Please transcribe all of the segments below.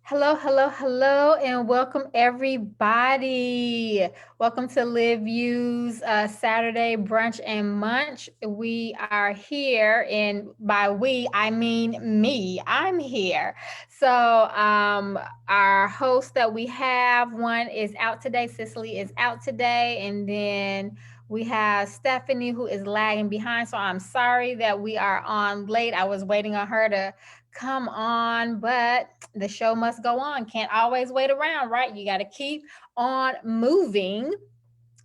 Hello, hello, hello, and welcome everybody. Welcome to Live You's Saturday brunch and munch. We are here, and by we, I mean me. I'm here. Our host that we have, one is out today. Cicely is out today, and then we have Stephany who is lagging behind. So I'm sorry that we are on late. I was waiting on her to come on, but the show must go on. Can't always wait around, right? You got to keep on moving,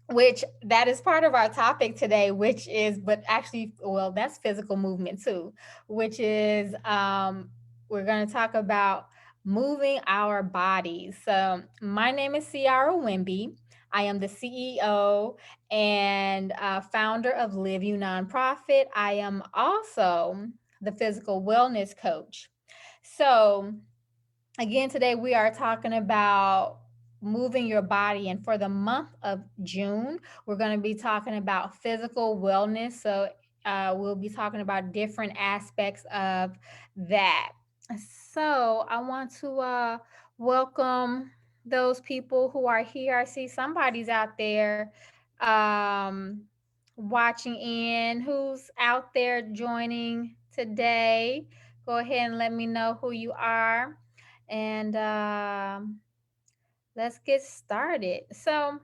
which that is part of our topic today, which is, but actually, well, that's physical movement too, which is, we're going to talk about moving our bodies. So, my name is CiaraWimby. I am the CEO and founder of LIV You Nonprofit. I am also the physical wellness coach. So, again, today we are talking about moving your body. And for the month of June, we're going to be talking about physical wellness. So, we'll be talking about different aspects of that. So, I want to welcome those people who are here. I see somebody's out there um, watching in. Who's out there joining today? Go ahead and let me know who you are. And let's get started. So,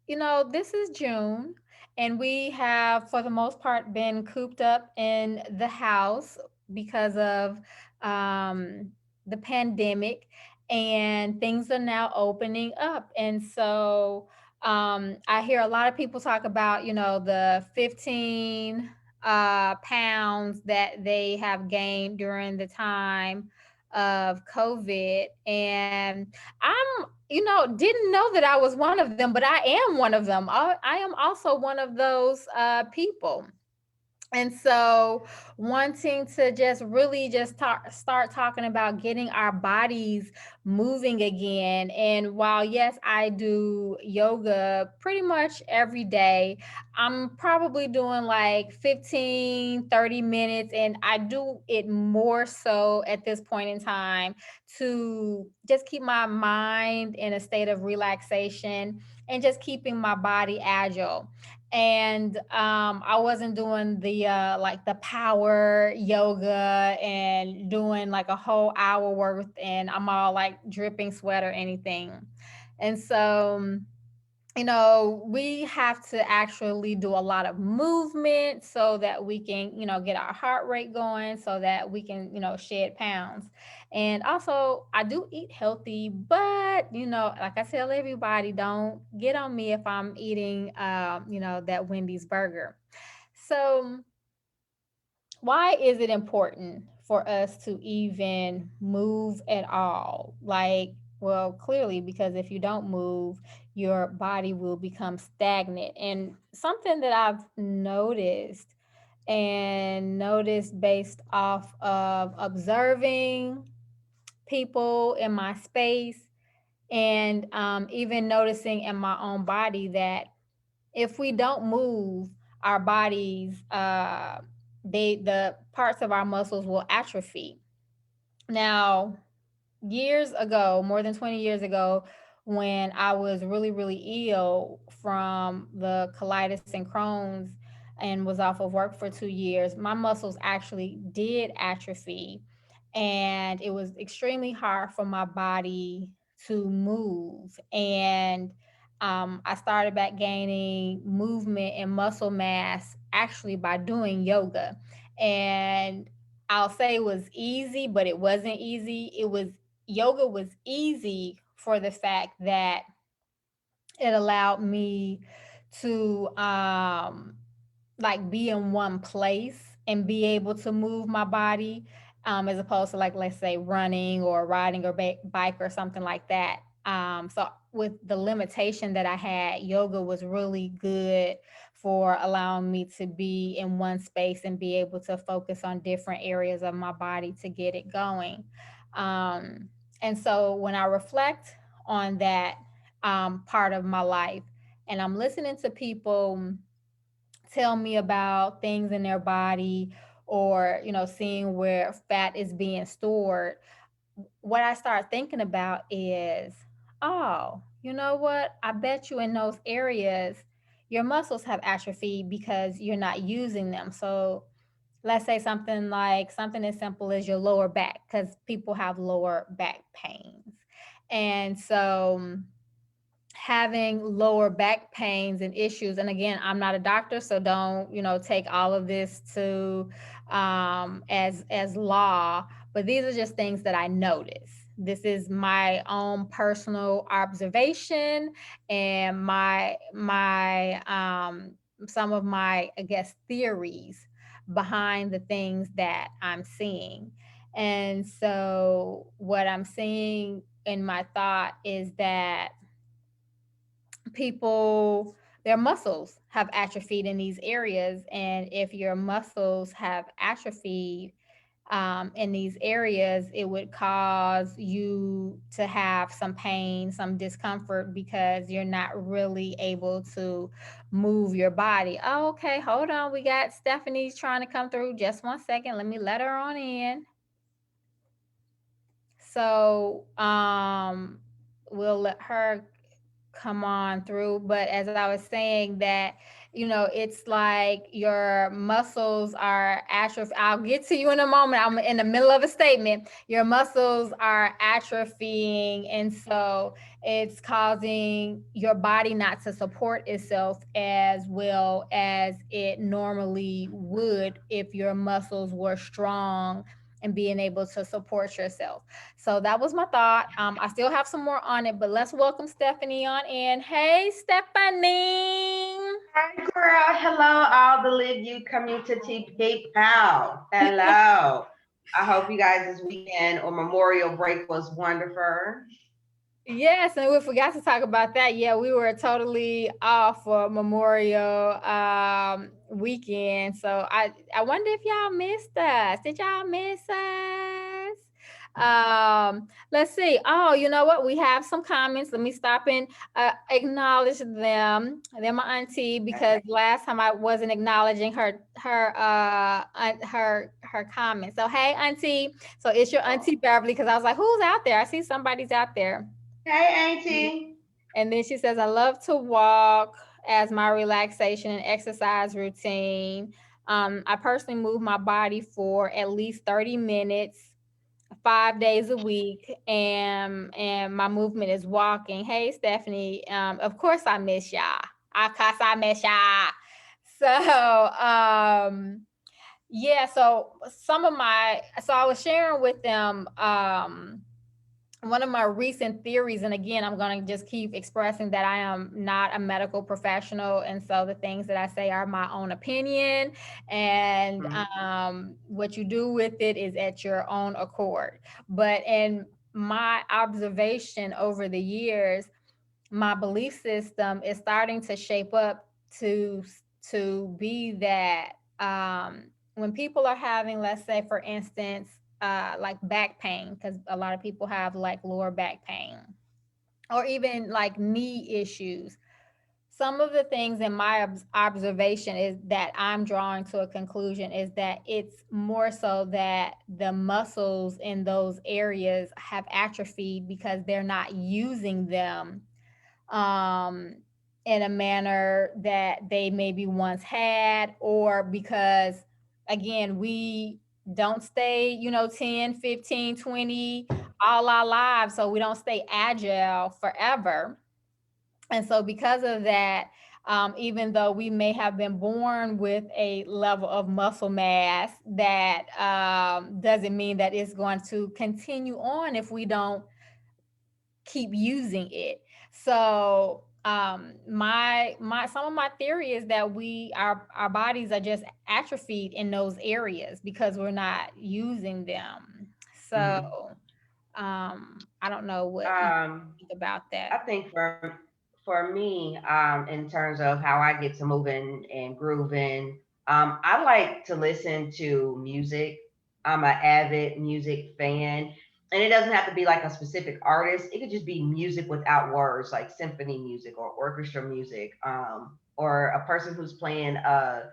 this is June, and we have, for the most part, been cooped up in the house because of the pandemic, and things are now opening up. And so I hear a lot of people talk about, the 15 pounds that they have gained during the time of COVID. And didn't know that I was one of them, but I am one of them. I am also one of those people. And so, wanting to just really just start talking about getting our bodies moving again. And while, yes, I do yoga pretty much every day, I'm probably doing like 15, 30 minutes. And I do it more so at this point in time to just keep my mind in a state of relaxation and just keeping my body agile. And I wasn't doing the like the power yoga and doing like a whole hour worth, and I'm all like dripping sweat or anything. And so we have to actually do a lot of movement so that we can, get our heart rate going so that we can, shed pounds. And also, I do eat healthy, but, like I tell everybody, don't get on me if I'm eating, that Wendy's burger. So, why is it important for us to even move at all? Like, well, clearly, because if you don't move, your body will become stagnant. And something that I've noticed based off of observing people in my space, and even noticing in my own body, that if we don't move, our bodies, the parts of our muscles will atrophy. Now, years ago, more than 20 years ago, when I was really, really ill from the colitis and Crohn's and was off of work for 2 years, my muscles actually did atrophy. And it was extremely hard for my body to move. And I started back gaining movement and muscle mass actually by doing yoga. And I'll say it was easy, but it wasn't easy. Yoga was easy for the fact that it allowed me to like be in one place and be able to move my body, as opposed to, like, let's say running or riding or bike or something like that. So with the limitation that I had, yoga was really good for allowing me to be in one space and be able to focus on different areas of my body to get it going. um, and so when I reflect on that part of my life, and I'm listening to people tell me about things in their body, or seeing where fat is being stored, what I start thinking about is, oh, you know what? I bet you in those areas, your muscles have atrophied because you're not using them. So let's say something as simple as your lower back, because people have lower back pains. And so having lower back pains and issues, and again, I'm not a doctor, so don't take all of this to as law, but these are just things that I notice. This is my own personal observation and my some of my, I guess, theories behind the things that I'm seeing. And so what I'm seeing in my thought is that people, their muscles have atrophied in these areas, and if your muscles have atrophied in these areas, it would cause you to have some pain, some discomfort, because you're not really able to move your body. Oh, okay, hold on, we got Stephany's trying to come through. Just one second, let me let her on in. So we'll let her come on through. But as I was saying, that it's like your muscles are atrophy. I'll get to you in a moment. I'm in the middle of a statement. Your muscles are atrophying, and so it's causing your body not to support itself as well as it normally would if your muscles were strong and being able to support yourself. So that was my thought. I still have some more on it, but let's welcome Stephany on in. Hey, Stephany. Hi, girl. Hello, all the Live You community people. Hello. I hope you guys this weekend or Memorial break was wonderful. Yes, and we forgot to talk about that. Yeah, we were totally off for Memorial weekend. So I wonder if y'all missed us. Did y'all miss us? Let's see. Oh, you know what? We have some comments. Let me stop and acknowledge them. They're my auntie, Okay. because last time I wasn't acknowledging her comments. So hey, auntie. So it's your Oh. auntie Beverly, because I was like, who's out there? I see somebody's out there. Hey, Auntie. And then she says, I love to walk as my relaxation and exercise routine. I personally move my body for at least 30 minutes, 5 days a week, and my movement is walking. Hey, Stephany. Of course I miss y'all. Of course I miss y'all. So yeah, so I was sharing with them one of my recent theories, and again, I'm going to just keep expressing that I am not a medical professional, and so the things that I say are my own opinion, and Mhm. what you do with it is at your own accord. But in my observation over the years, my belief system is starting to shape up to be that when people are having, let's say for instance, like back pain, because a lot of people have like lower back pain, or even like knee issues. Some of the things in my observation is that I'm drawing to a conclusion is that it's more so that the muscles in those areas have atrophied because they're not using them um, in a manner that they maybe once had, or because, again, we don't stay, 10, 15, 20 all our lives. So we don't stay agile forever. And so, because of that, even though we may have been born with a level of muscle mass, that doesn't mean that it's going to continue on if we don't keep using it. So my some of my theory is that our bodies are just atrophied in those areas because we're not using them. So Mhm. I don't know what you Um, think about that. I think for me, in terms of how I get to moving and grooving, I like to listen to music. I'm an avid music fan, and it doesn't have to be like a specific artist. It could just be music without words, like symphony music or orchestra music, or a person who's playing an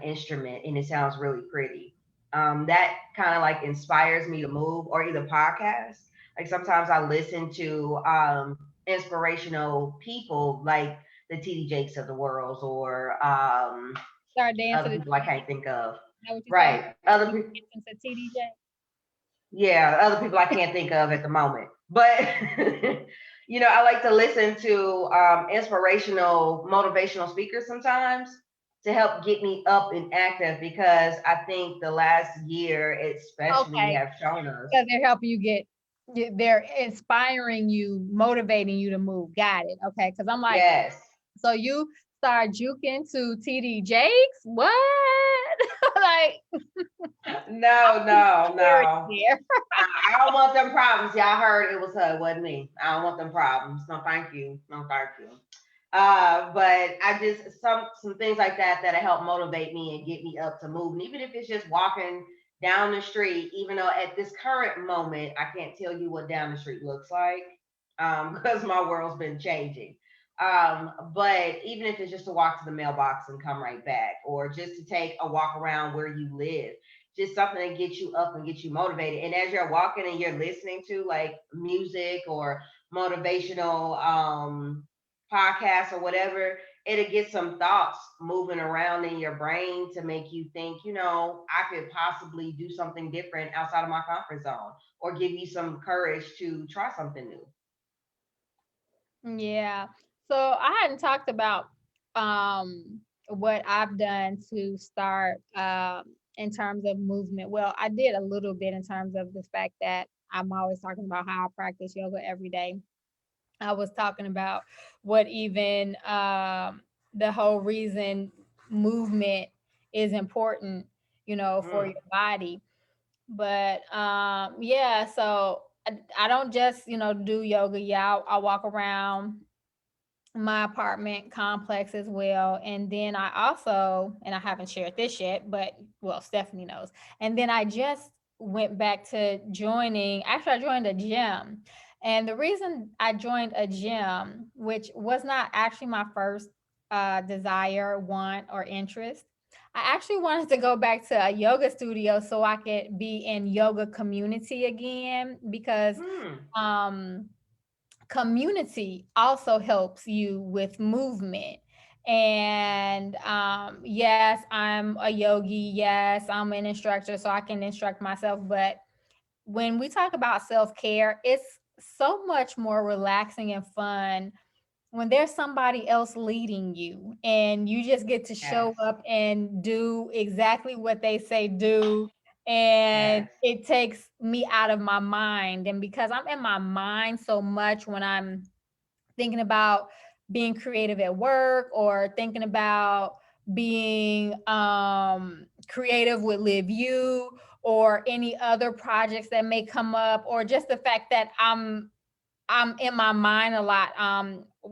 instrument and it sounds really pretty. That kind of like inspires me to move, or either podcasts. Like sometimes I listen to inspirational people like the TD Jakes of the world, or Start dancing other to people I TD. can't think of. Know what you say? Right. Other You people, dancing to TDJ? yeah, other people I can't think of at the moment. But I like to listen to inspirational, motivational speakers sometimes to help get me up and active, because I think the last year, especially, Okay, have shown us. because they're helping you they're inspiring you, motivating you to move. Got it. Okay, because I'm like, Yes. so you start juking to TD Jakes? What? Like, No, no, very no. there. I don't want them problems. Y'all heard it was her, it wasn't me. I don't want them problems. No, thank you. No, thank you. But I just some things like that help motivate me and get me up to move. And even if it's just walking down the street, even though at this current moment I can't tell you what down the street looks like, because my world's been changing. But even if it's just to walk to the mailbox and come right back, or just to take a walk around where you live, just something to get you up and get you motivated. And as you're walking and you're listening to like music or motivational podcasts or whatever, it'll get some thoughts moving around in your brain to make you think, I could possibly do something different outside of my comfort zone, or give you some courage to try something new. Yeah. So I hadn't talked about what I've done to start in terms of movement. Well, I did a little bit in terms of the fact that I'm always talking about how I practice yoga every day. I was talking about what even the whole reason movement is important, for Mm, your body. But yeah, so I don't just, do yoga. Yeah, I walk around my apartment complex as well. And then I also, and I haven't shared this yet, but well, Stephany knows. And then I just went back to joining, actually, I joined a gym. And the reason I joined a gym, which was not actually my first desire, want, or interest, I actually wanted to go back to a yoga studio so I could be in yoga community again because mm, um community also helps you with movement. And yes, I'm a yogi. Yes, I'm an instructor, so I can instruct myself. But when we talk about self care, it's so much more relaxing and fun when there's somebody else leading you and you just get to show yes. up and do exactly what they say do, and Yes. it takes me out of my mind. And because I'm in my mind so much when I'm thinking about being creative at work, or thinking about being creative with Live You, or any other projects that may come up, or just the fact that I'm in my mind a lot.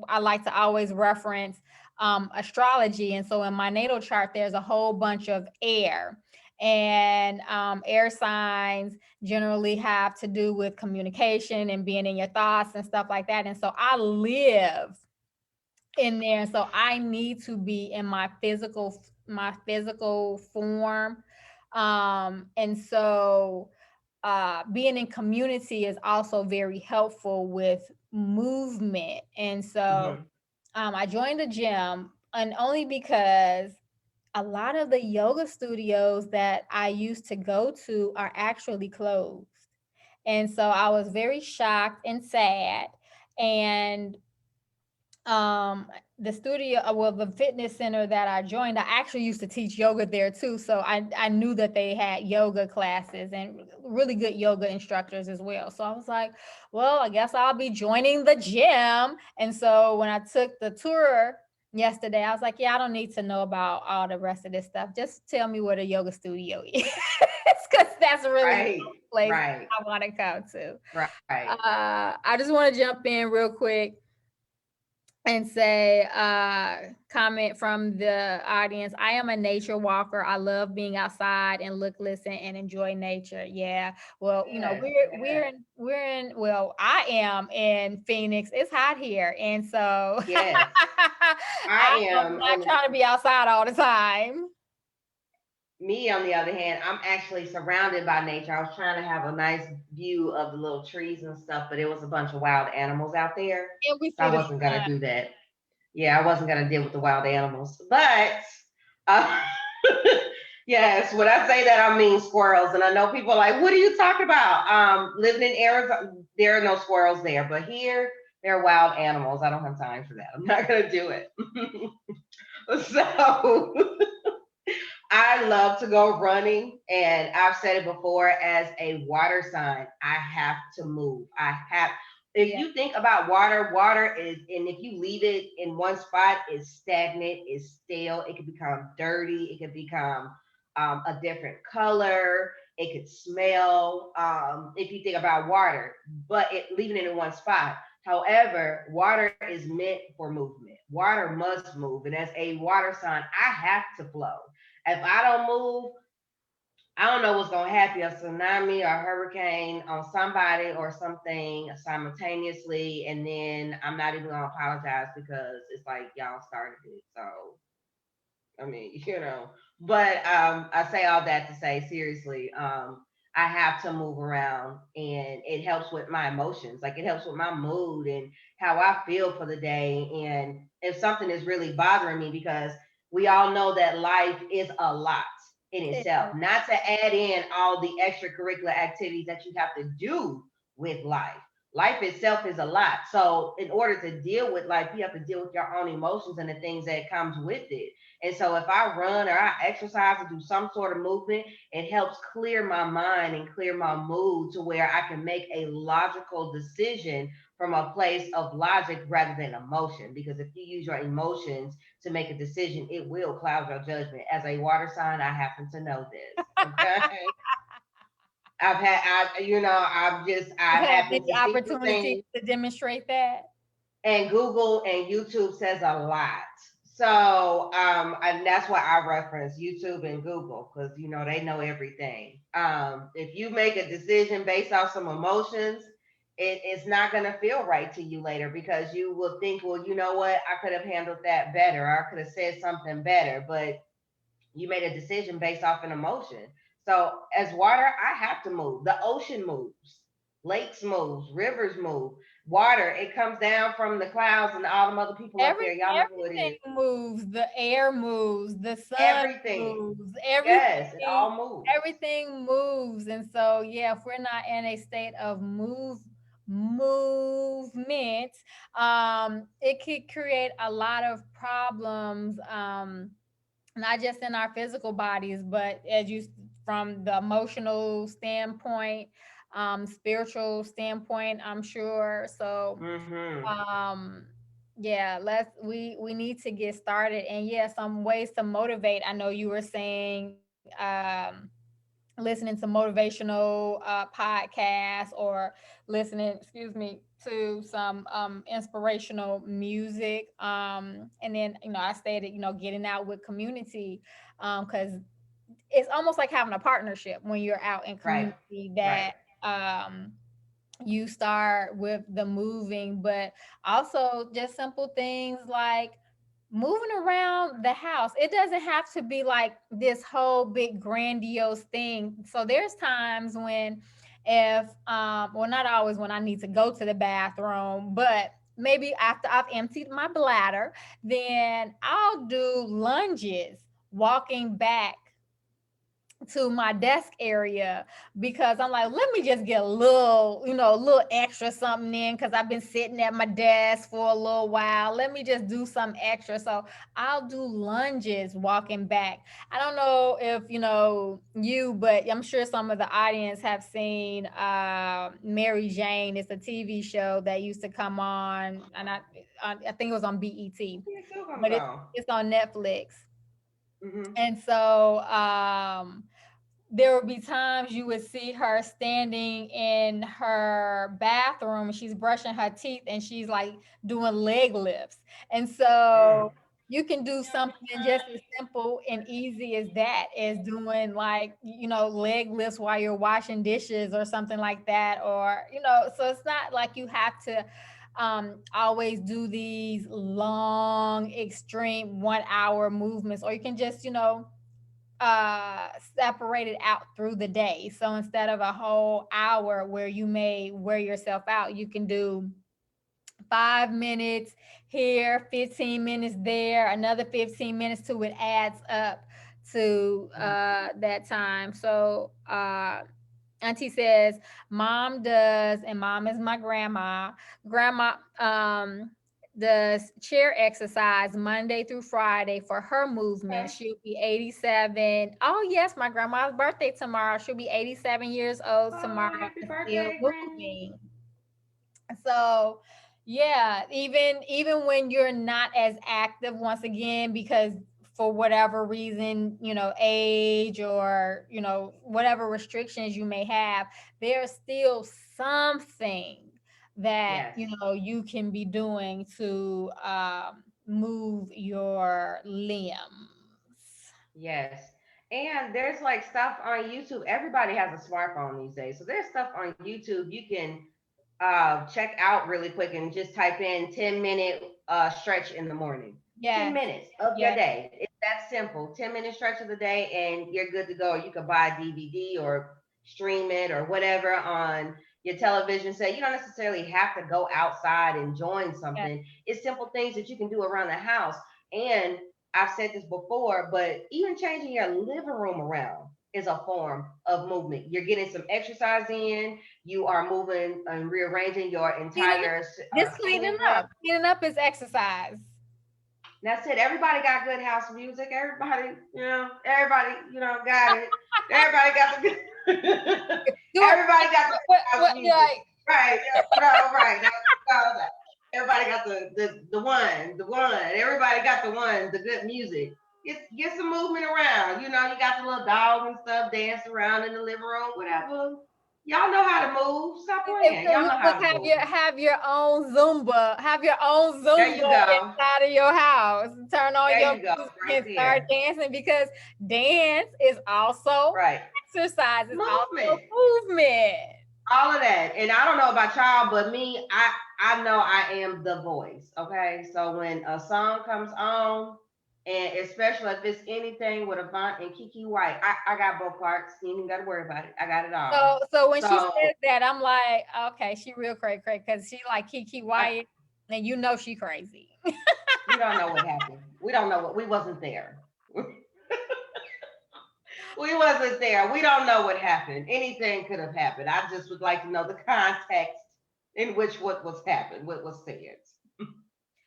I like to always reference astrology. And so in my natal chart, there's a whole bunch of air. And air signs generally have to do with communication and being in your thoughts and stuff like that. And so I live in there. And so I need to be in my physical form. And so being in community is also very helpful with movement. And so Hmm. I joined the gym, and only because a lot of the yoga studios that I used to go to are actually closed. And so I was very shocked and sad. And um the studio, well, the fitness center that I joined, I actually used to teach yoga there too, so I knew that they had yoga classes and really good yoga instructors as well. So I was like, well, I guess I'll be joining the gym. And so when I took the tour yesterday, I was like, yeah, I don't need to know about all the rest of this stuff, just tell me where the yoga studio is, because that's really the Right. place Right. I want to go to. Right. I just want to jump in real quick and say, comment from the audience. I am a nature walker. I love being outside and look, listen, and enjoy nature. Yeah. Well, Yes. well, I am in Phoenix. It's hot here. And so Yes. I I am am not in. trying to be outside all the time. Me, on the other hand, I'm actually surrounded by nature. I was trying to have a nice view of the little trees and stuff, but it was a bunch of wild animals out there. And we So I see the wasn't going to sun. do that. Yeah, I wasn't going to deal with the wild animals. But uh, yes, when I say that, I mean squirrels. And I know people are like, what are you talking about? Living in Arizona, there are no squirrels there. But here, there are wild animals. I don't have time for that. I'm not going to do it. So I love to go running, and I've said it before, as a water sign, I have to move. I have. If Yeah. you think about water, water is, and if you leave it in one spot, it's stagnant, it's stale. It can become dirty. It can become a different color. It could smell. If you think about water, but leaving it in one spot. However, water is meant for movement. Water must move, and as a water sign, I have to flow. If I don't move, I don't know what's gonna happen, a tsunami or a hurricane on somebody or something simultaneously, and then I'm not even gonna apologize because it's like y'all started it. So I mean, But I say all that to say, seriously, I have to move around, and it helps with my emotions. Like, it helps with my mood and how I feel for the day. And if something is really bothering me, because we all know that life is a lot in It itself, is. not to add in all the extracurricular activities that you have to do with life. Life itself is a lot. So in order to deal with life, you have to deal with your own emotions and the things that comes with it. And so if I run or I exercise or do some sort of movement, it helps clear my mind and clear my mood to where I can make a logical decision from a place of logic rather than emotion. Because if you use your emotions to make a decision, it will cloud your judgment. As a water sign, I happen to know this. Okay. I I've had happen many to see some opportunities things, to demonstrate that. and Google and YouTube says a lot. So, and that's why I reference YouTube and Google, because they know everything. If you make a decision based off some emotions, it's not going to feel right to you later, because you will think, well, you know what, I could have handled that better, or I could have said something better, but you made a decision based off an emotion. So as water, I have to move. The ocean moves, lakes moves, rivers move. Water, it comes down from the clouds, and all them other people up there. Y'all know who it is. Everything moves. The air moves. The sun Everything. moves. Yes, it all moves. Everything moves. And so, yeah, if we're not in a state of movement, it could create a lot of problems. Not just in our physical bodies, but from the emotional standpoint, spiritual standpoint, I'm sure. So, Mm-hmm. um, yeah, we need to get started. And yeah, some ways to motivate. I know you were saying, listening to motivational podcasts, or listening, excuse me, to some inspirational music. And then, I stated, getting out with community, because it's almost like having a partnership when you're out in Right. community, Right. that you start with the moving, but also just simple things like moving around the house. It doesn't have to be like this whole big grandiose thing. So there's times when, if well, not always when I need to go to the bathroom, but maybe after I've emptied my bladder, then I'll do lunges walking back to my desk area, because I'm like, let me just get a little extra something in, because I've been sitting at my desk for a little while. Let me just do some extra. So I'll do lunges walking back. I don't know if but I'm sure some of the audience have seen Mary Jane. It's a TV show that used to come on, and I think it was on BET, Yeah, it still comes but on. it's on Netflix. Mm-hmm. And so there would be times you would see her standing in her bathroom, and she's brushing her teeth, and she's like doing leg lifts. And Mm. so you can do something just as simple and easy as that, as doing, like, leg lifts while you're washing dishes or something like that. Or, so it's not like you have to always do these long, extreme 1 hour movements, or you can just, separated out through the day. So instead of a whole hour where you may wear yourself out, you can do 5 minutes here, 15 minutes there, another 15 minutes to it adds up to that time. So Auntie says, Mom does, and Mom is my grandma. Grandma does chair exercise Monday through Friday for her movement. Okay. She'll be 87. Oh, yes, my grandma's birthday tomorrow. She'll be 87 years old tomorrow Oh, happy and still birthday, Granny. moving. So yeah, even when you're not as active, once again, because for whatever reason, age, or whatever restrictions you may have, there's still something that Yes. you can be doing to move your limbs. Yes. And there's like stuff on YouTube. Everybody has a smartphone these days. So there's stuff on YouTube you can check out really quick and just type in 10-minute stretch in the morning. 10 Yes, minutes of your yes, day. It's that simple. 10-minute stretch of the day and you're good to go. You could buy a DVD or stream it or whatever on your television set. You don't necessarily have to go outside and join yes. something. It's simple things that you can do around the house. And I've said this before, but even changing your living room around is a form of movement. You're getting some exercise in, you are moving and rearranging your Cleaning up. entire This sitting cleaning environment. up. Cleaning up is exercise. That's it. Everybody got good house music. Everybody, got it. Everybody got the good. Do it. Everybody got the house What you music. like? Right. No, right. That. Everybody got the one. Everybody got the one, the good music. Get some movement around. You got the little dog and stuff dancing around in the living room, whatever. Y'all know how to move. Stop playing. Y'all know Look, how to move. have your own Zumba. Have your own There you Zumba go. inside of your house. Turn on There your you go. music Right and start there. dancing, because dance is also Right. exercise. It's also Movement. movement. All of that. And I don't know about y'all, but me, I know I am the voice. Okay. So when a song comes on, and especially if it's anything with Avant and Kiki White, I got both parts. You ain't got to worry about it. I got it all. So when she So says that, I'm like, okay, she real crazy, because she like Kiki I, Wyatt, and she crazy. we don't know what happened. We don't know what we wasn't there. We wasn't there. We don't know what happened. Anything could have happened. I just would like to know the context in which what was happened, what was said.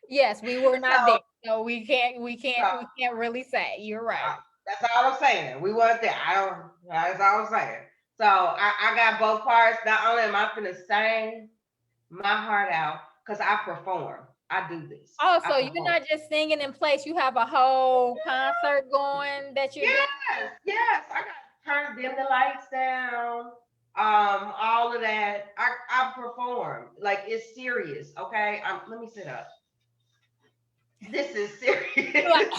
Yes, we were not there, So, so so we can't really say. You're right. that's all I'm saying. We weren't there. I don't. That's all I'm saying. So I got both parts. Not only am I finna sing my heart out because I perform. I do this. Oh, I so you're perform. not just singing in place. You have a whole concert going that you're doing. Yes, yes. I got to turn dim the lights down. All of that. I perform. Like it's serious. Okay. Let me sit up. This is You're serious. like,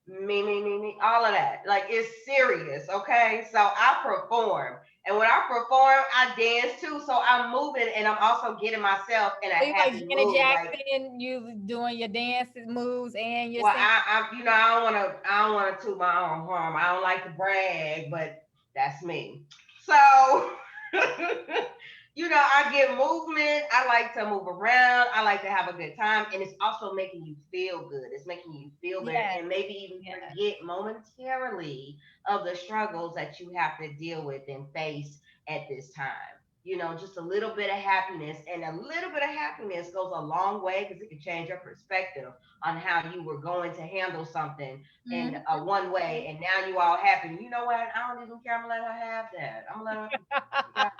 Me, all of that. Like it's serious, okay? So I perform. And when I perform, I dance too. So I'm moving and I'm also getting myself in a so you like happy Janet mood. Like, Jackson, you doing your dances moves and you're well, singing. I don't wanna toot my own horn. I don't like to brag, but that's me. So I get movement. I like to move around. I like to have a good time. And it's also making you feel good. It's making you feel better Yes, and maybe even yes. forget momentarily of the struggles that you have to deal with and face at this time. Just a little bit of happiness. And a little bit of happiness goes a long way because it can change your perspective on how you were going to handle something in Mhm. one way. And now you all happy. You know what? I don't even care. I'm going to let her have that. I'm going to let her. Yeah,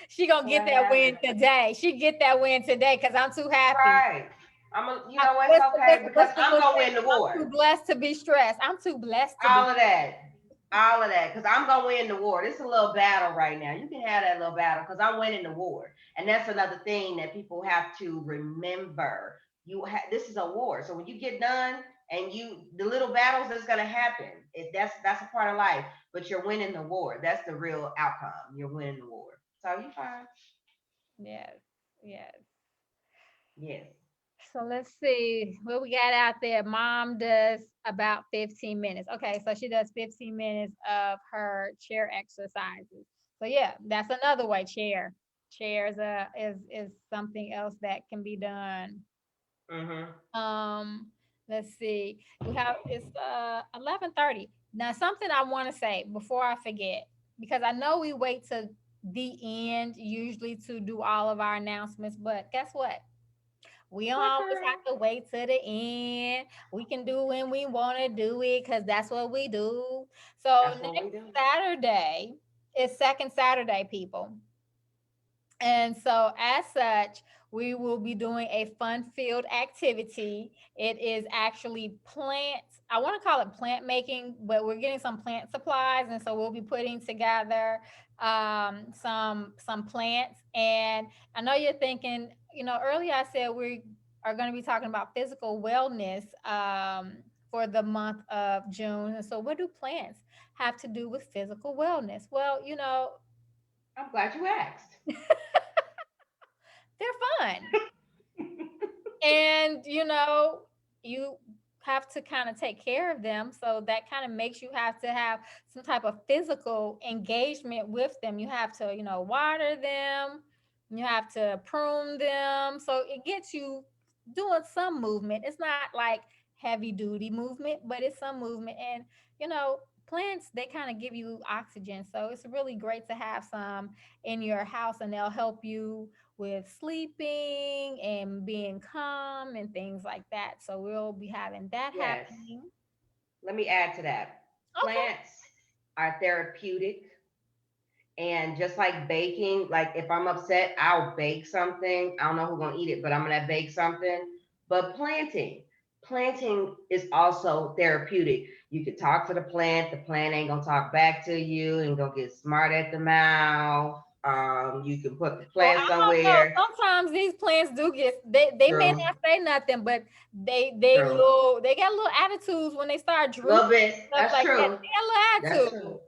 She gonna get let her that have win it. today. She get that win today because I'm too happy. Right. It's okay because What's the I'm little gonna saying? win the I'm war. too blessed to be stressed. I'm too blessed to be. All of that. All of that. Because I'm gonna win the war. This is a little battle right now. You can have that little battle because I'm winning the war. And that's another thing that people have to remember. This is a war. So when you get done and the little battles that's gonna happen, that's a part of life. But you're winning the war. That's the real outcome. You're winning the war. So you fine. Yes, yes. Yes. So let's see what we got out there. Mom does about 15 minutes. Okay, so she does 15 minutes of her chair exercises. So yeah, that's another way. Chairs is something else that can be done. Mm-hmm. Um, let's see. We have it's 11:30. Now something I want to say before I forget, because I know we wait to the end usually to do all of our announcements, but guess what? We don't What, always girl? have to wait to the end. We can do when we want to do it because that's what we do. So That's what we next do. Saturday is second Saturday, people. And so, as such, we will be doing a fun filled activity. It is actually plant, I want to call it plant making, but we're getting some plant supplies. And so, we'll be putting together some plants. And I know you're thinking, earlier I said we are going to be talking about physical wellness for the month of June. And so, what do plants have to do with physical wellness? Well, I'm glad you asked. they're fun. And you have to kind of take care of them, so that kind of makes you have to have some type of physical engagement with them. You have to water them, you have to prune them, so it gets you doing some movement. It's not like heavy duty movement, but it's some movement. And plants, they kind of give you oxygen, so it's really great to have some in your house, and they'll help you with sleeping and being calm and things like that. So we'll be having that Yes. happening. Let me add to that. Okay. Plants are therapeutic. And just like baking, like if I'm upset, I'll bake something. I don't know who's gonna eat it, but I'm gonna bake something. But planting is also therapeutic. You could talk to the plant ain't gonna talk back to you and gonna get smart at the mouth. You can put the Well, plant I don't know. somewhere. Sometimes these plants do get they may True, not say nothing, but true. they got little attitudes when they start A little drooping bit. and stuff That's like that. true. They got a That's little true. attitude.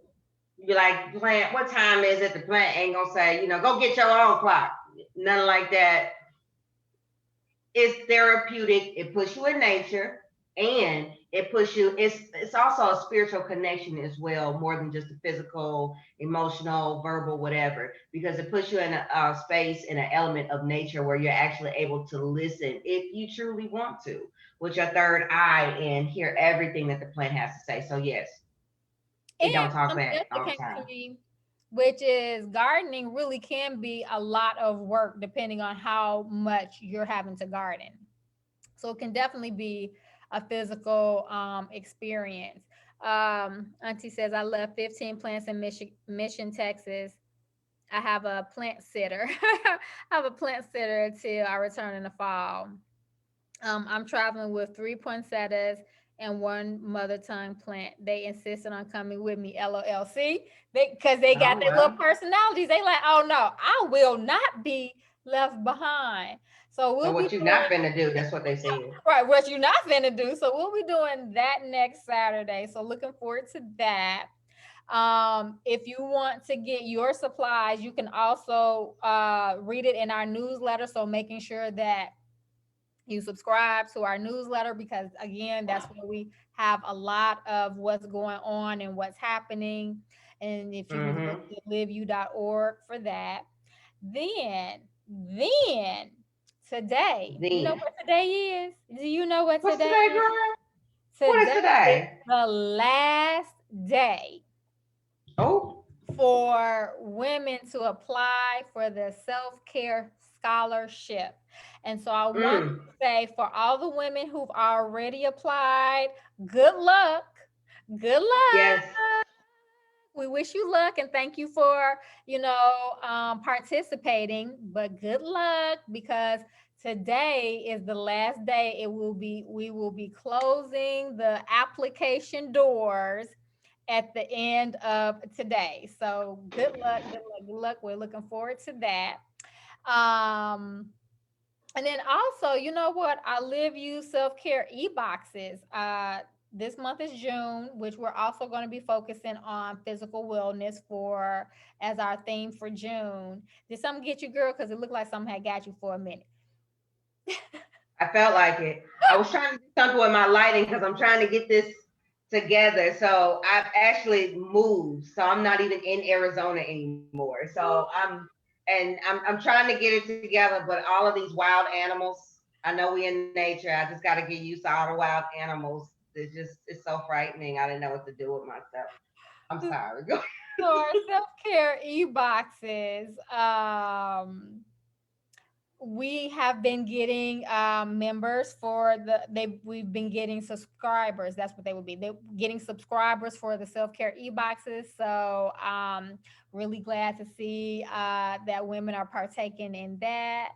You be like, plant, what time is it? The plant ain't gonna say, go get your own clock. Nothing like that. It's therapeutic. It puts you in nature, and it puts you. It's also a spiritual connection as well, more than just a physical, emotional, verbal, whatever. Because it puts you in a space in an element of nature where you're actually able to listen if you truly want to, with your third eye and hear everything that the plant has to say. So yes, it don't And talk something back else that all came the time. to me, which is gardening really can be a lot of work depending on how much you're having to garden. So it can definitely be a physical experience. Auntie says, I left 15 plants in Mission, Texas. I have a plant sitter. I have a plant sitter until I return in the fall. I'm traveling with three poinsettias and one mother tongue plant. They insisted on coming with me, LOLC. Because they got Oh their little well. personalities. They like, oh no, I will not be left behind. So So we'll be what you doing not finna do? That's what they said. right what you're not gonna do. So we'll be doing that next Saturday. So looking forward to that. If you want to get your supplies, you can also read it in our newsletter. So making sure that you subscribe to our newsletter, because again, that's where we have a lot of what's going on and what's happening. And if you can go Mm-hmm. to liveyou.org for that. Then today, you know Then what today is? Do you know what what's today today, is? girl? What is Today is today? the last day Oh. for women to apply for the self-care scholarship. And so I want Mm. to say, for all the women who've already applied, good luck. Good luck. Yes. We wish you luck and thank you for, participating. But good luck, because today is the last day. We will be closing the application doors at the end of today. So good luck, good luck, good luck. We're looking forward to that. Um, and then also, you know what? I Live You Self Care e boxes. This month is June, which we're also going to be focusing on physical wellness for as our theme for June. Did something get you, girl? Because it looked like something had got you for a minute. I felt like it. I was trying to do something with my lighting because I'm trying to get this together. So I've actually moved. So I'm not even in Arizona anymore. So I'm trying to get it together, but all of these wild animals, I know we in nature. I just gotta get used to all the wild animals. It's so frightening. I didn't know what to do with myself. I'm sorry. Go. So our self-care e-boxes, we have been getting members for we've been getting subscribers. That's what they would be. They're getting subscribers for the self-care e-boxes. So really glad to see that women are partaking in that.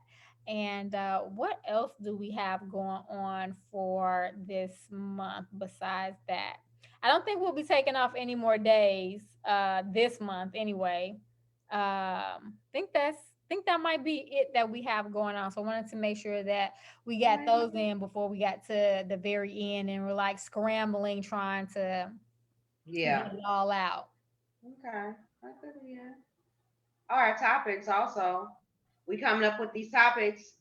And what else do we have going on for this month besides that? I don't think we'll be taking off any more days this month anyway. Think that might be it that we have going on. So I wanted to make sure that we got Right. those in before we got to the very end and we're like scrambling trying to get Yeah. it all out. Okay. I could be. All our topics also. We coming up with these topics.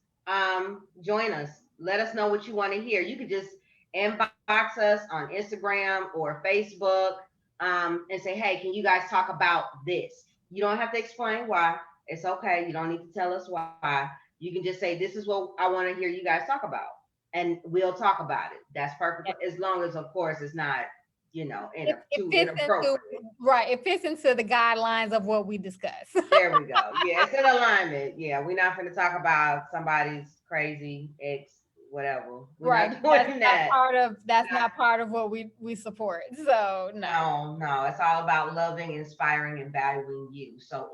Join us. Let us know what you want to hear. You could just inbox us on Instagram or Facebook, and say, hey, can you guys talk about this? You don't have to explain why. It's okay. You don't need to tell us why. You can just say, this is what I want to hear you guys talk about. And we'll talk about it. That's perfect. Yeah. As long as, of course, it's not, It too fits into inappropriate. right. It fits into the guidelines of what we discuss. There we go. Yeah, it's in alignment. Yeah, we're not going to talk about somebody's crazy ex, whatever. We're Right. not doing that. That's not part of what we support. So no. No, no, it's all about loving, inspiring, and valuing you. So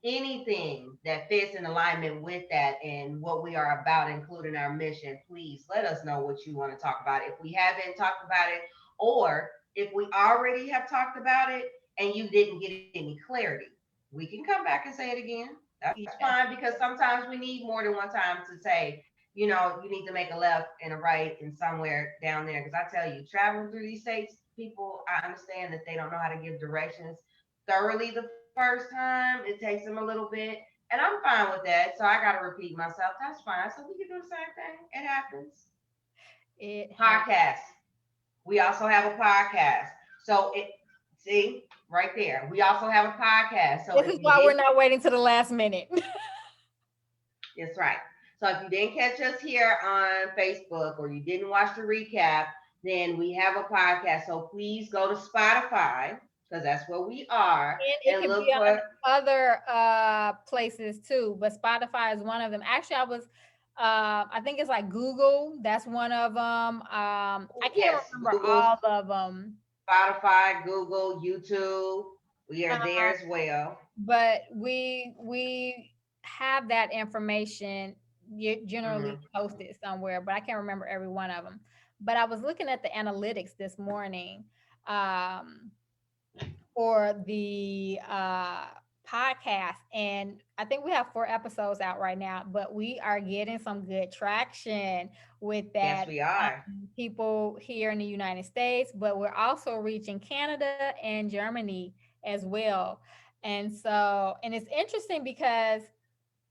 anything that fits in alignment with that and what we are about, including our mission, please let us know what you want to talk about. If we haven't talked about it, or if we already have talked about it and you didn't get any clarity, we can come back and say it again. That's Yes. fine because sometimes we need more than one time to say, you need to make a left and a right and somewhere down there. Because I tell you, traveling through these states, people, I understand that they don't know how to give directions thoroughly the first time. It takes them a little bit. And I'm fine with that. So I got to repeat myself. That's fine. So we can do the same thing. It happens. It has. Podcast. We also have a podcast. So see, right there. We also have a podcast. So This if is you why we're didn't, not waiting to the last minute. that's right. So if you didn't catch us here on Facebook or you didn't watch the recap, then we have a podcast. So please go to Spotify because that's where we are And it and could be look on for. other places too, but Spotify is one of them. Actually, I think it's like Google. That's one of them. I can't Yes, remember Google, all of them. Spotify, Google, YouTube. We are there Um, as well. but we have that information generally Hmm. posted somewhere, but I can't remember every one of them. But I was looking at the analytics this morning. Um, for the podcast. And I think we have 4 episodes out right now, but we are getting some good traction with Yes, that. we are. People here in the United States, but we're also reaching Canada and Germany as well. And it's interesting because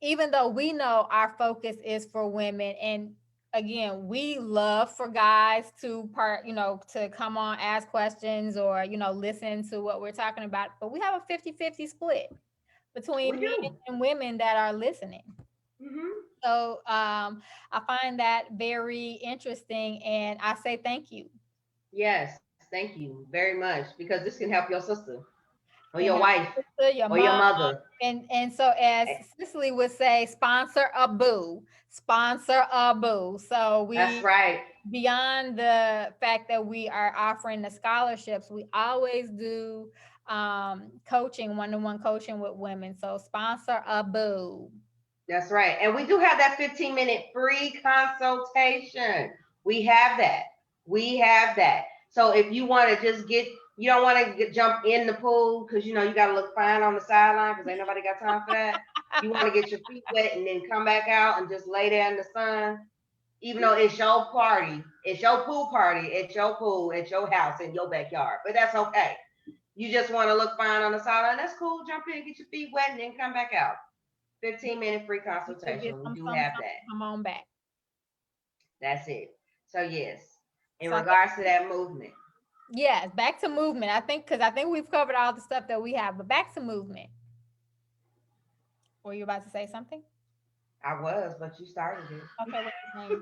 even though we know our focus is for women, and again, we love for guys to come on, ask questions, or listen to what we're talking about, but we have a 50-50 split We between men do. and women that are listening. Hmm. So I find that very interesting, and I say thank you. Yes, thank you very much because this can help your sister or your Can help wife your sister, your or your mom, mother. and so as Cicely would say, sponsor a boo. So That's we, right. beyond the fact that we are offering the scholarships, we always do coaching, one-to-one coaching with women. So sponsor a boo. That's right. And we do have that 15-minute free consultation. We have that. We have that. So if you want to just you don't want to jump in the pool because you got to look fine on the sideline because ain't nobody got time for that. You want to get your feet wet and then come back out and just lay there in the sun, even though it's your party, it's your pool party, it's your pool, it's your house in your backyard. But that's okay. You just want to look fine on the sideline. That's cool. Jump in, get your feet wet, and then come back out. 15-minute free You could get consultation. We some, do some, have some, that. come on back. That's it. So yes, in So I regards to think, that movement, yes, back to movement. I think because I think we've covered all the stuff that we have, but back to movement. Were you about to say something? I was, but you started it. Okay, what you saying?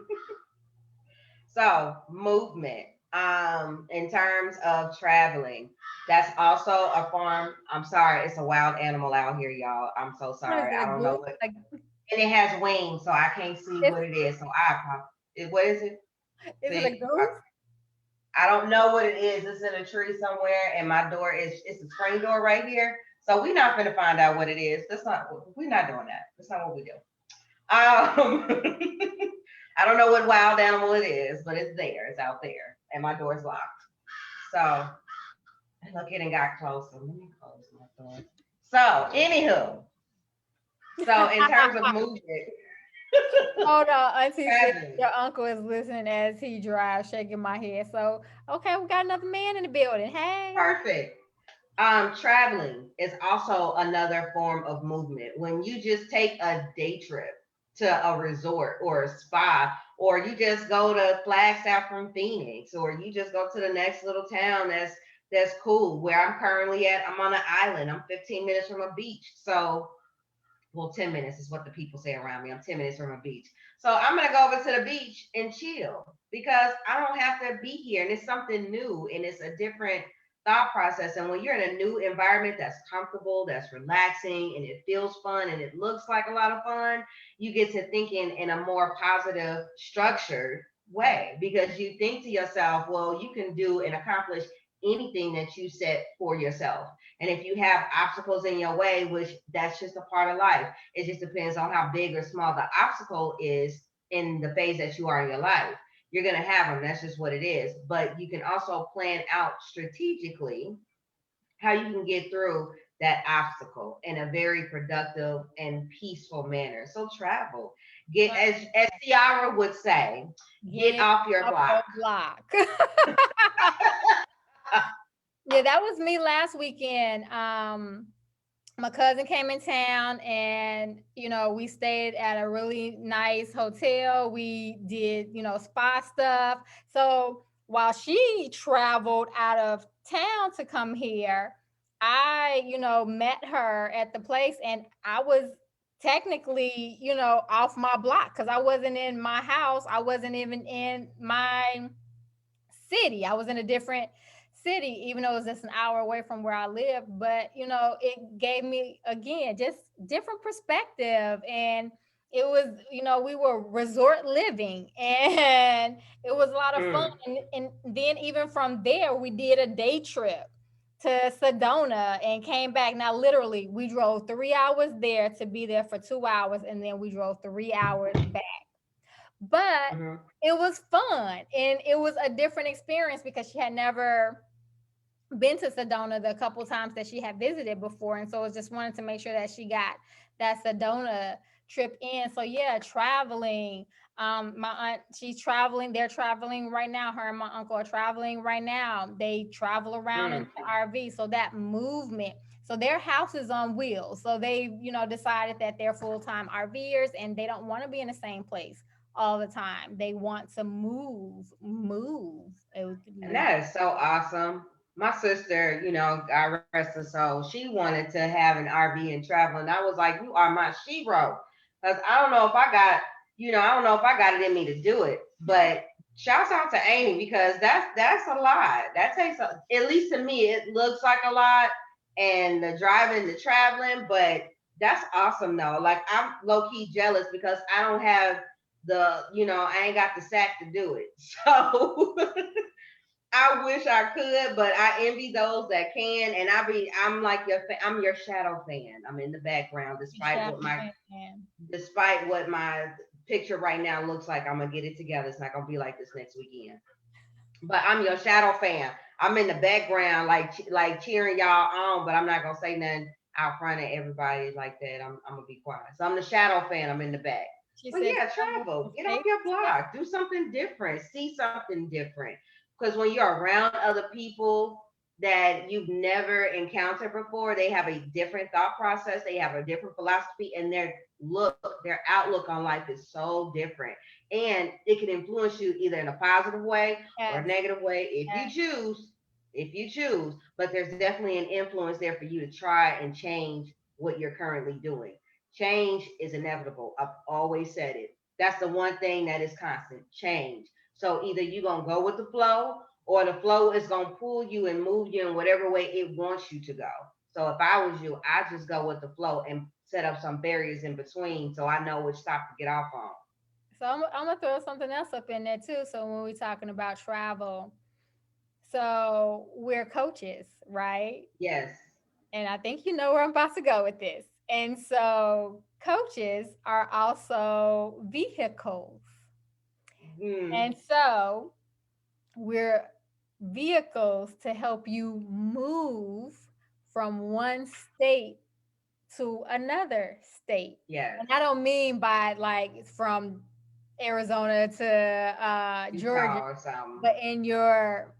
So movement. In terms of traveling, that's also a form. I'm sorry, it's a wild animal out here, y'all. I'm so What is sorry. it? I A don't know goose? what, Like and it has wings, so I can't see it's what it is. So I what is it? is it a See, goose? I don't know what it is. It's in a tree somewhere, and my door is it's a screen door right here. So we're not gonna find out what it is. That's not we're not doing that. That's not what we do. I don't know what wild animal it is, but it's there. It's out there, and my door's locked. So look, it and got closer. Let me close my door. So, anywho, so in terms of movement, Hold on, Auntie said traveling, your uncle is listening as he drives, shaking my head. So, okay, we got another man in the building. Hey. perfect. Traveling is also another form of movement. When you just take a day trip to a resort or a spa, or you just go to Flagstaff from Phoenix, or you just go to the next little town that's cool. Where I'm currently at, I'm on an island. I'm 15 minutes from a beach. So, well, 10 minutes is what the people say around me. I'm 10 minutes from a beach. So I'm going to go over to the beach and chill because I don't have to be here. And it's something new and it's a different thought process. And when you're in a new environment that's comfortable, that's relaxing, and it feels fun and it looks like a lot of fun, you get to thinking in a more positive, structured way because you think to yourself, well, you can do and accomplish anything that you set for yourself. And if you have obstacles in your way, which that's just a part of life, it just depends on how big or small the obstacle is in the phase that you are in your life. You're going to have them. That's just what it is. But you can also plan out strategically how you can get through that obstacle in a very productive and peaceful manner. So travel. Get as Ciara would say, get Get off your off block. your block. Yeah, that was me last weekend. My cousin came in town and we stayed at a really nice hotel. We did spa stuff. So while she traveled out of town to come here, I met her at the place, and I was technically off my block because I wasn't in my house. I wasn't even in my city. I was in a different city, even though it was just an hour away from where I live. But it gave me again just different perspective, and it was we were resort living, and it was a lot of fun. Mm, And then even from there, we did a day trip to Sedona and came back. Now, literally, we drove 3 hours there to be there for 2 hours, and then we drove 3 hours back, but mhm, it was fun and it was a different experience because she had never been to Sedona the couple times that she had visited before, and so I just wanted to make sure that she got that Sedona trip in. So yeah, traveling. My aunt, she's traveling. They're traveling right now. Her and my uncle are traveling right now. They travel around in mm. the RV. So that movement. So their house is on wheels. So they, decided that they're full time RVers and they don't want to be in the same place all the time. They want to move. And that is so awesome. My sister, God rest her soul, she wanted to have an RV and travel. And I was like, you are my shero. Because I don't know if I got, I don't know if I got it in me to do it. But shouts out to Amy because that's a lot. That takes at least to me, it looks like a lot. And the driving, the traveling, but that's awesome though. Like I'm low key jealous because I don't have I ain't got the sack to do it. So I wish I could, but I envy those that can. And I'm like I'm your shadow fan. I'm in the background, despite what my picture right now looks like. I'm gonna get it together. It's not gonna be like this next weekend. But I'm your shadow fan. I'm in the background, like cheering y'all on, but I'm not gonna say nothing out front of everybody like that. I'm gonna be quiet. So I'm the shadow fan. I'm in the back. She But said, yeah, "Travel travel. from Get off state your to state." block. Do something different. See something different. Because when you're around other people that you've never encountered before, they have a different thought process. They have a different philosophy, and their outlook on life is so different. and it can influence you either in a positive way or a Yes. negative way if you Yes. choose. If you choose, but there's definitely an influence there for you to try and change what you're currently doing. Change is inevitable. I've always said it. That's the one thing that is constant, change. So either you're going to go with the flow, or the flow is going to pull you and move you in whatever way it wants you to go. So if I was you, I just go with the flow and set up some barriers in between so I know which stop to get off on. So I'm gonna throw something else up in there too. So when we're talking about travel, so we're coaches, right? Yes. And I think you know where I'm about to go with this. And so coaches are also vehicles. Hmm. And so we're vehicles to help you move from one state to another state. Yes. And I don't mean by like from Arizona to Georgia, Utah or something. but in your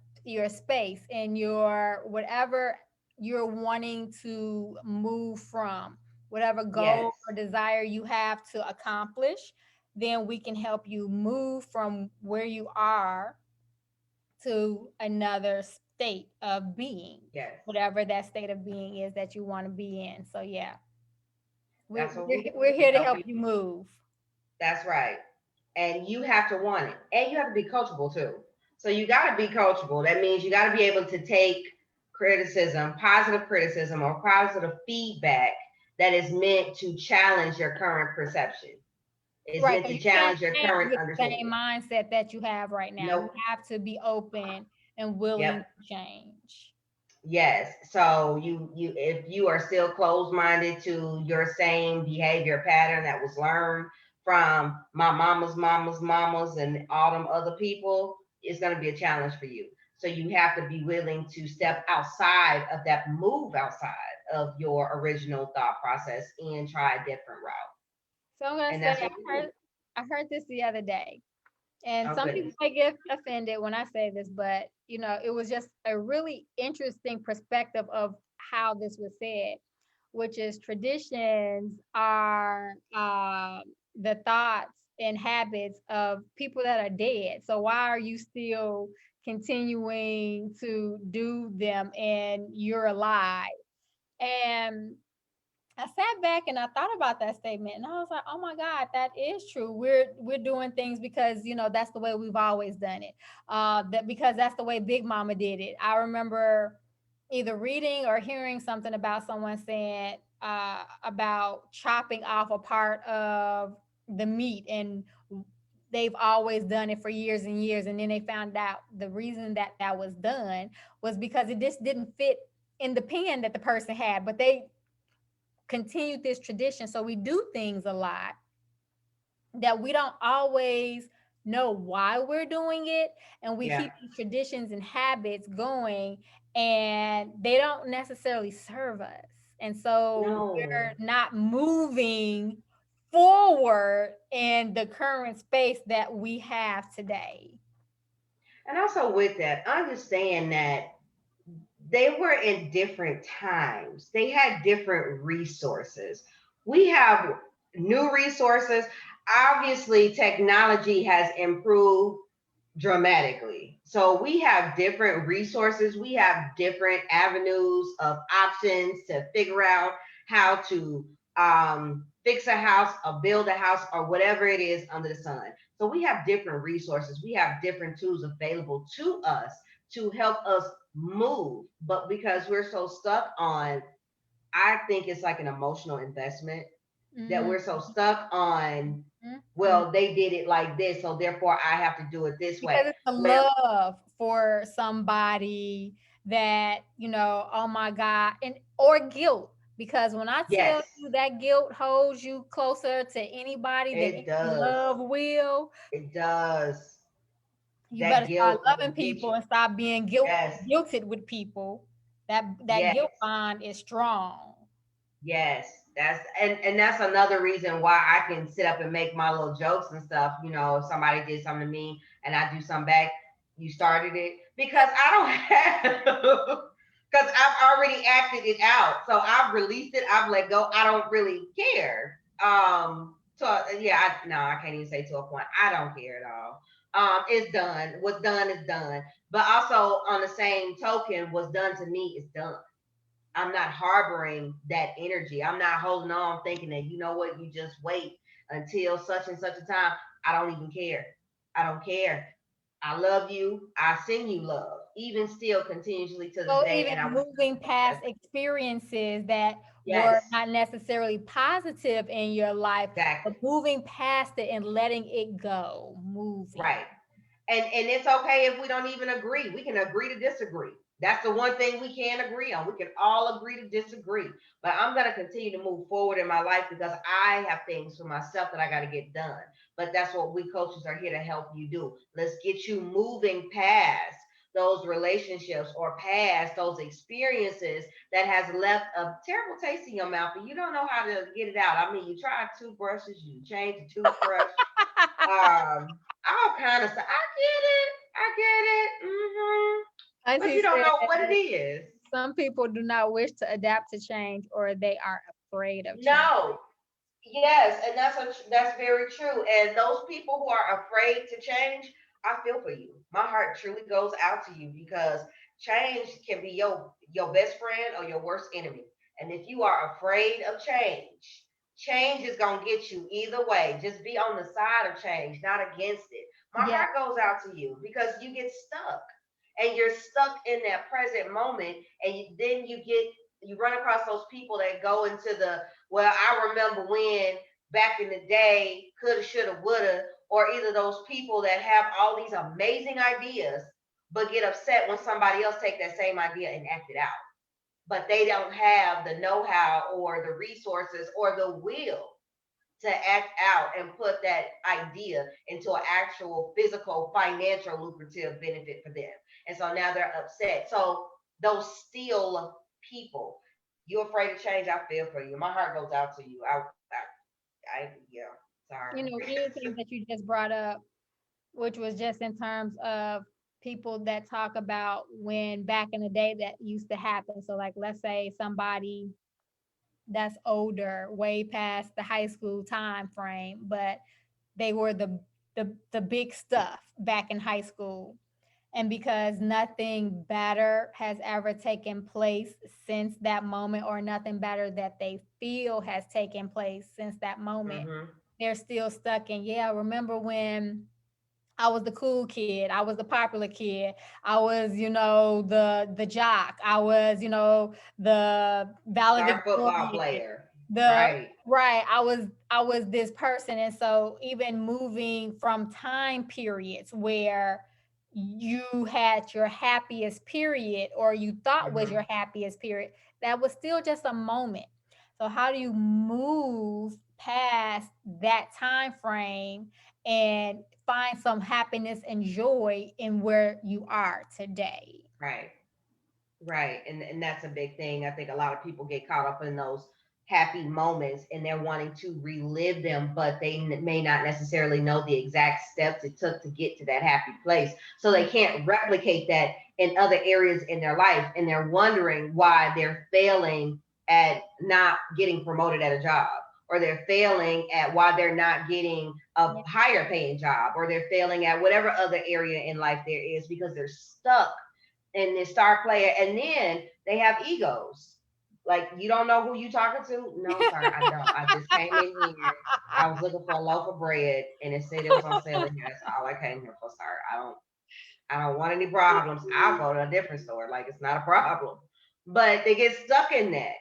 space, in your whatever you're wanting to move from, whatever goal Yes. or desire you have to accomplish, then we can help you move from where you are to another state of being, Yes. whatever that state of being is that you want to be in. So yeah, That's what we're, we do. we're We here to help help you. you move. That's right. And you have to want it. And you have to be coachable too. So you got to be coachable. That means you got to be able to take criticism, positive criticism, or positive feedback that is meant to challenge your current perception. It's Right, meant because to you can't challenge your change current with the understanding. same mindset that you have right now. You Nope. have to be open and willing Yep. to change. Yes. So you if you are still closed minded to your same behavior pattern that was learned from my mama's mamas and all them other people, it's gonna be a challenge for you. So you have to be willing to step outside of that, move outside of your original thought process and try a different route. So I'm gonna And say that's what we do. I heard this the other day. And Oh some people goodness. may get offended when I say this, but it was just a really interesting perspective of how this was said, which is traditions are the thoughts and habits of people that are dead. So why are you still continuing to do them and you're alive? And I sat back and I thought about that statement and I was like, "Oh my God, that is true. We're doing things because, that's the way we've always done it. That because that's the way Big Mama did it." I remember either reading or hearing something about someone saying about chopping off a part of the meat, and they've always done it for years and years, and then they found out the reason that that was done was because it just didn't fit in the pan that the person had, but they continued this tradition. So we do things a lot that we don't always know why we're doing it. And we Yeah. keep these traditions and habits going, and they don't necessarily serve us. And so No. we're not moving forward in the current space that we have today. And also with that, understand that they were in different times. They had different resources. We have new resources. Obviously, technology has improved dramatically. So we have different resources, we have different avenues of options to figure out how to fix a house or build a house or whatever it is under the sun. So we have different resources, we have different tools available to us to help us move. But because we're so stuck on, I think it's like an emotional investment that Mhm, we're so stuck on, mhm. well, they did it like this, so therefore I have to do it this way. Because it's a Well, love for somebody that, oh my God, and or guilt. Because when I tell yes, you that guilt holds you closer to anybody than it any does. love will, It does. you better That start guilt will loving get people you. and stop being Yes, guilted with people. That yes, guilt bond is strong. yes. And that's another reason why I can sit up and make my little jokes and stuff. If somebody did something to me and I do something back, you started it because I don't have. Because I've already acted it out. So I've released it. I've let go. I don't really care. Yeah, no, I can't even say to a point. I don't care at all. It's done. What's done is done. But also on the same token, what's done to me is done. I'm not harboring that energy. I'm not holding on thinking that, you know what, you just wait until such and such a time. I don't even care. I don't care. I love you. I send you love, even still continuously to this So day. even And I wish moving nothing but the past best. experiences that were Yes, not necessarily positive in your life, but exactly. moving past it and letting it go, moving. Right. And it's okay if we don't even agree. We can agree to disagree. That's the one thing we can agree on. We can all agree to disagree. But I'm going to continue to move forward in my life because I have things for myself that I got to get done. But that's what we coaches are here to help you do. Let's get you moving past those relationships or past those experiences that has left a terrible taste in your mouth and you don't know how to get it out. I mean, you try toothbrushes, you change the toothbrush, all kind of stuff. I get it. I get it. But Auntie you don't said know what it is. some people do not wish to adapt to change or they are afraid of change. No. Yes, and that's very true. And those people who are afraid to change, I feel for you. My heart truly goes out to you because change can be your best friend or your worst enemy. And if you are afraid of change, change is gonna get you either way. Just be on the side of change, not against it. My Yeah, heart goes out to you because you get stuck and you're stuck in that present moment, and then you run across those people that go into the, well, I remember when back in the day, coulda, shoulda, woulda, or either those people that have all these amazing ideas, but get upset when somebody else take that same idea and act it out. But they don't have the know-how or the resources or the will to act out and put that idea into an actual physical, financial, lucrative benefit for them. And so now they're upset. So those still people, you afraid to change, I feel for you. My heart goes out to you. Yeah, sorry. one of the things that you just brought up, which was just in terms of people that talk about when back in the day that used to happen. So, like, let's say somebody that's older, way past the high school time frame, but they were the big stuff back in high school. And because nothing better has ever taken place since that moment, or nothing better that they feel has taken place since that moment, Mm-hmm. they're still stuck in, yeah, remember when I was the cool kid. I was the popular kid. I was, the jock. I was, the Star football valedictorian. player. The Right. right. I was this person. And so even moving from time periods where you had your happiest period or you thought was Mm-hmm. your happiest period, that was still just a moment. So how do you move past that time frame and find some happiness and joy in where you are today? Right. Right. And that's a big thing. I think a lot of people get caught up in those happy moments and they're wanting to relive them, but they may not necessarily know the exact steps it took to get to that happy place. So they can't replicate that in other areas in their life. And they're wondering why they're failing at not getting promoted at a job, or they're failing at why they're not getting a Yeah. higher paying job, or they're failing at whatever other area in life there is because they're stuck and the star player, and then they have egos. Like, you don't know who you talking to? No, sir, I don't. I just came in here. I was looking for a loaf of bread, and it said it was on sale in here. That's all I came here for, sir. I don't want any problems. I'll go to a different store. Like, it's not a problem. But they get stuck in that,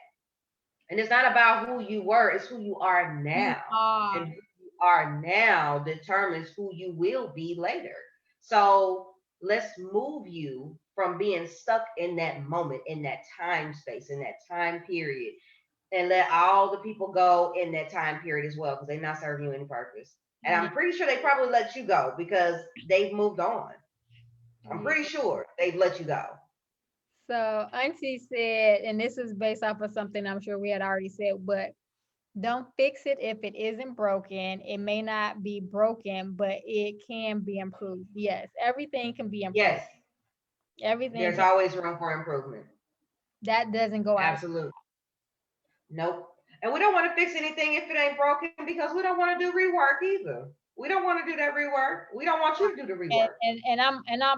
and it's not about who you were; it's who you are You now, are. and who you are now determines who you will be later. So let's move you from being stuck in that moment, in that time space, in that time period, and let all the people go in that time period as well, because they're not serving you any purpose. And Yeah. I'm pretty sure they probably let you go because they've moved on. I'm pretty Yeah. sure they've let you go. So Auntie said, and this is based off of something I'm sure we had already said, but don't fix it if it isn't broken. It may not be broken, but it can be improved. Yes, everything can be improved. Yes, Everything there's can. always room for improvement. That doesn't go out. Absolutely. Nope. And we don't want to fix anything if it ain't broken because we don't want to do rework either. We don't want to do that rework. We don't want you to do the rework.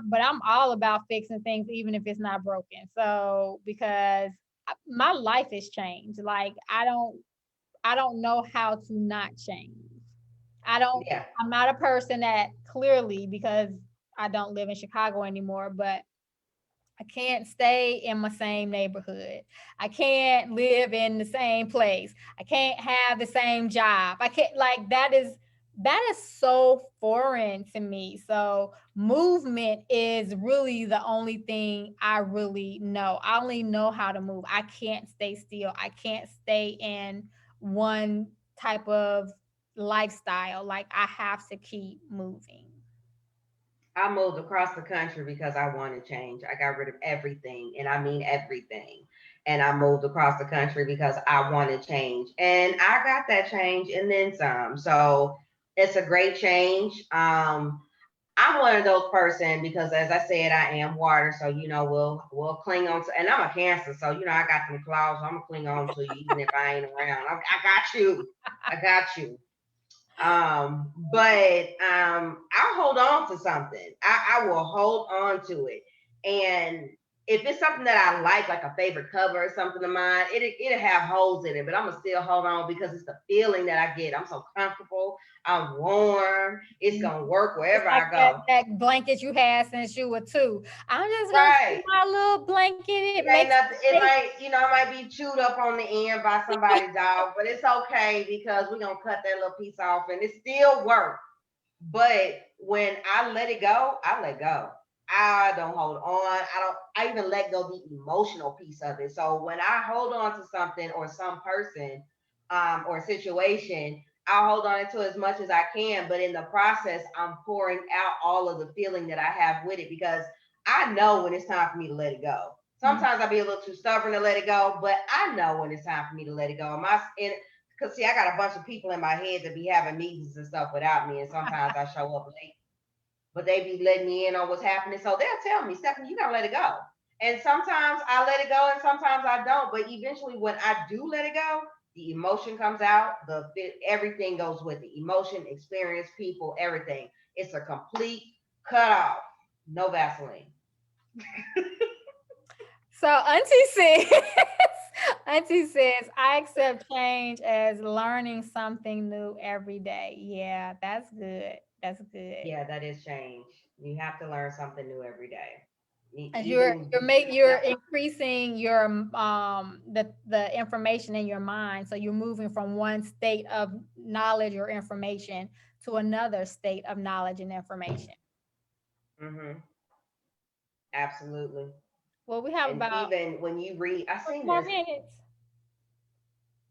But I'm all about fixing things even if it's not broken. So because my life has changed. Like I don't know how to not change. I don't Yeah. I'm not a person that clearly, because I don't live in Chicago anymore, but I can't stay in my same neighborhood. I can't live in the same place. I can't have the same job. I can't, like, that is so foreign to me. So movement is really the only thing I really know. I only know how to move. I can't stay still. I can't stay in one type of lifestyle. Like, I have to keep moving. I moved across the country because I wanted change. I got rid of everything, and I mean everything. And I moved across the country because I wanted change. And I got that change and then some. So it's a great change. I'm one of those person because, as I said, I am water. So we'll cling on to, and I'm a Cancer. So I got them claws. So I'm gonna cling on to you even if I ain't around. I got you. I got you. But I'll hold on to something. I will hold on to it. And if it's something that I like a favorite cover or something of mine, it'll have holes in it, but I'm gonna still hold on because it's the feeling that I get. I'm so comfortable. I'm warm. It's gonna work It's wherever like I go. that blanket you had since you were two. I'm just gonna Right. put my little blanket. It It makes ain't me nothing. It safe. might be chewed up on the end by somebody's dog, but it's okay because we're gonna cut that little piece off and it still works. But when I let it go, I let go. I don't hold on. I even let go the emotional piece of it. So when I hold on to something or some person or situation, I'll hold on to as much as I can. But in the process, I'm pouring out all of the feeling that I have with it because I know when it's time for me to let it go. Mm. Sometimes I'll be a little too stubborn to let it go, but I know when it's time for me to let it go. Because see, I got a bunch of people in my head that be having meetings and stuff without me, and sometimes I show up late, but they be letting me in on what's happening. So they'll tell me, Stephany, you gotta let it go. And sometimes I let it go, and sometimes I don't. But eventually, when I do let it go, the emotion comes out. Everything goes with it. Emotion, experience, people, everything. It's a complete cut off. No Vaseline. So Auntie says, Auntie says, I accept change as learning something new every day. Yeah, that's good. That's good. Yeah, that is change. You have to learn something new every day. As Even you're yep. increasing your the information in your mind, so you're moving from one state of knowledge or information to another state of knowledge and information. Hmm. Absolutely. Well, we have And about even when you read, I 20 seen more this minutes.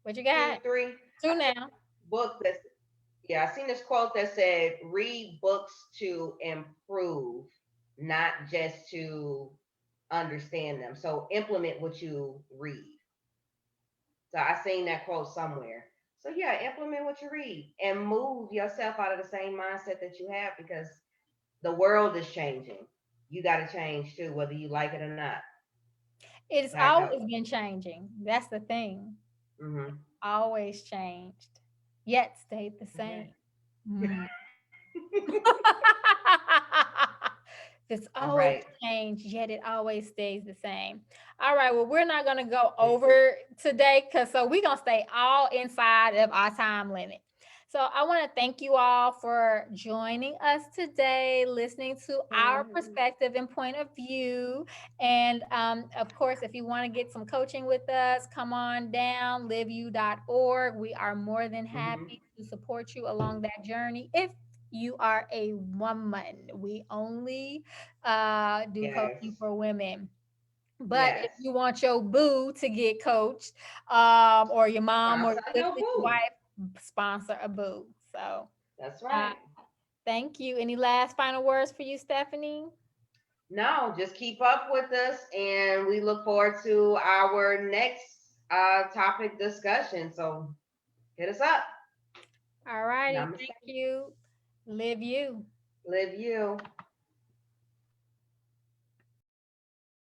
What you two, got? three. Two I seen now. this book that's yeah, I seen this quote that said, "Read books to improve, not just to understand them. So implement what you read." So I seen that quote somewhere. So yeah, implement what you read and move yourself out of the same mindset that you have because the world is changing. You got to change too, whether you like it or not. It's How it goes. always been changing. That's the thing. Hmm. Always changed, yet stayed the Okay. same. Mm. It's All always right. changed, yet it always stays the same. All right, well, we're not gonna go Yes. over today because so we're gonna stay all inside of our time limit. So I want to thank you all for joining us today, listening to our Mhm. perspective and point of view. And of course, if you want to get some coaching with us, come on down, liveyou.org. We are more than Mhm. happy to support you along that journey. If you are a woman, we only do coaching Yes. for women. But if Yes. you want your boo to get coached, or your mom or Sponsor your your sister, your boo. wife, sponsor a boo. So, That's uh, right. thank you. Any last final words for you, Stephany? No, just keep up with us, and we look forward to our next topic discussion. So hit us up. All righty. Thank Namaste. you. Live you. Live you.